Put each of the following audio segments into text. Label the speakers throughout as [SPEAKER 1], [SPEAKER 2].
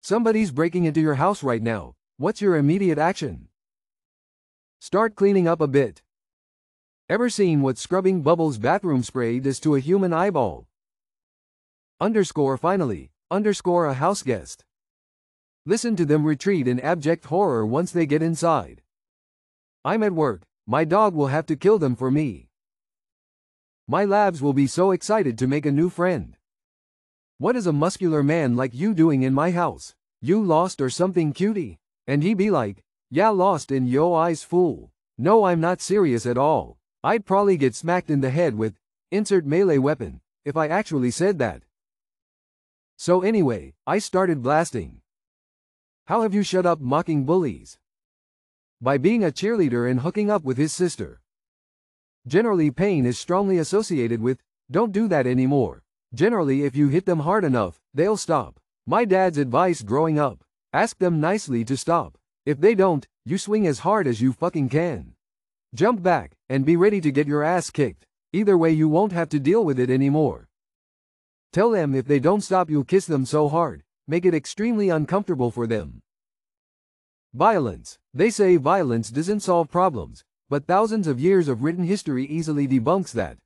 [SPEAKER 1] Somebody's breaking into your house right now. What's your immediate action? Start cleaning up a bit. Ever seen what scrubbing bubbles bathroom spray does to a human eyeball? Finally, a house guest. Listen to them retreat in abject horror once they get inside. I'm at work, my dog will have to kill them for me. My labs will be so excited to make a new friend. What is a muscular man like you doing in my house? You lost or something, cutie? And he be like, yeah, lost in yo eyes, fool. No, I'm not serious at all. I'd probably get smacked in the head with, insert melee weapon, if I actually said that. So anyway, I started blasting. How have you shut up mocking bullies? By being a cheerleader and hooking up with his sister. Generally, pain is strongly associated with, don't do that anymore. Generally, if you hit them hard enough, they'll stop. My dad's advice growing up, ask them nicely to stop. If they don't, you swing as hard as you fucking can. Jump back, and be ready to get your ass kicked. Either way, you won't have to deal with it anymore. Tell them if they don't stop, you'll kiss them so hard, make it extremely uncomfortable for them. Violence. They say violence doesn't solve problems, but thousands of years of written history easily debunks that.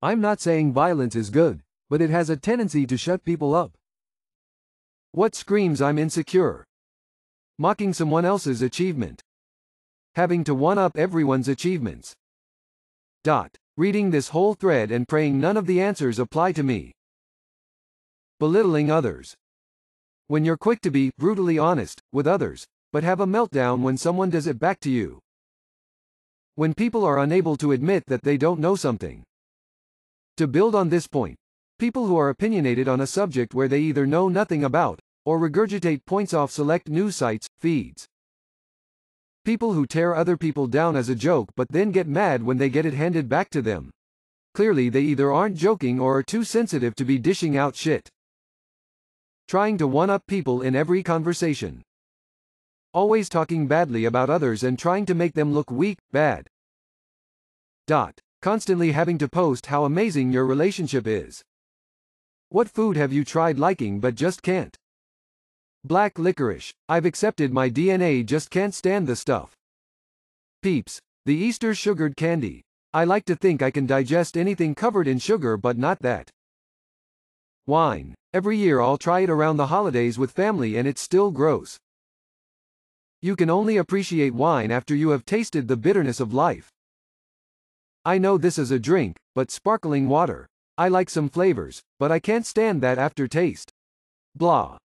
[SPEAKER 1] I'm not saying violence is good, but it has a tendency to shut people up. What screams I'm insecure? Mocking someone else's achievement. Having to one-up everyone's achievements. Reading this whole thread and praying none of the answers apply to me. Belittling others. When you're quick to be brutally honest with others, but have a meltdown when someone does it back to you. When people are unable to admit that they don't know something. To build on this point, people who are opinionated on a subject where they either know nothing about, or regurgitate points off select news sites, feeds. People who tear other people down as a joke but then get mad when they get it handed back to them. Clearly they either aren't joking or are too sensitive to be dishing out shit. Trying to one-up people in every conversation. Always talking badly about others and trying to make them look weak, bad. Constantly having to post how amazing your relationship is. What food have you tried liking but just can't? Black licorice. I've accepted my DNA, just can't stand the stuff. Peeps. The Easter sugared candy. I like to think I can digest anything covered in sugar but not that. Wine. Every year I'll try it around the holidays with family and it's still gross. You can only appreciate wine after you have tasted the bitterness of life. I know this is a drink, but sparkling water. I like some flavors, but I can't stand that aftertaste. Blah.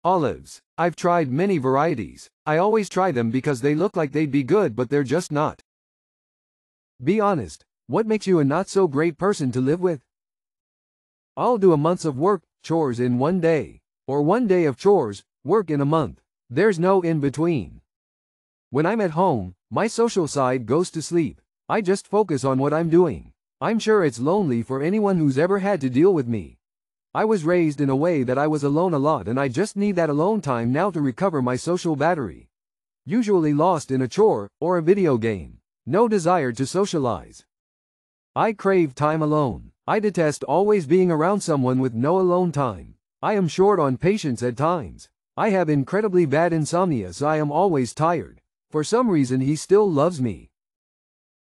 [SPEAKER 1] Olives. I've tried many varieties. I always try them because they look like they'd be good but they're just not. Be honest. What makes you a not so great person to live with? I'll do a month of work, chores in one day. Or one day of chores, work in a month. There's no in between. When I'm at home, my social side goes to sleep. I just focus on what I'm doing. I'm sure it's lonely for anyone who's ever had to deal with me. I was raised in a way that I was alone a lot and I just need that alone time now to recover my social battery. Usually lost in a chore or a video game. No desire to socialize. I crave time alone. I detest always being around someone with no alone time. I am short on patience at times. I have incredibly bad insomnia, so I am always tired. For some reason he still loves me.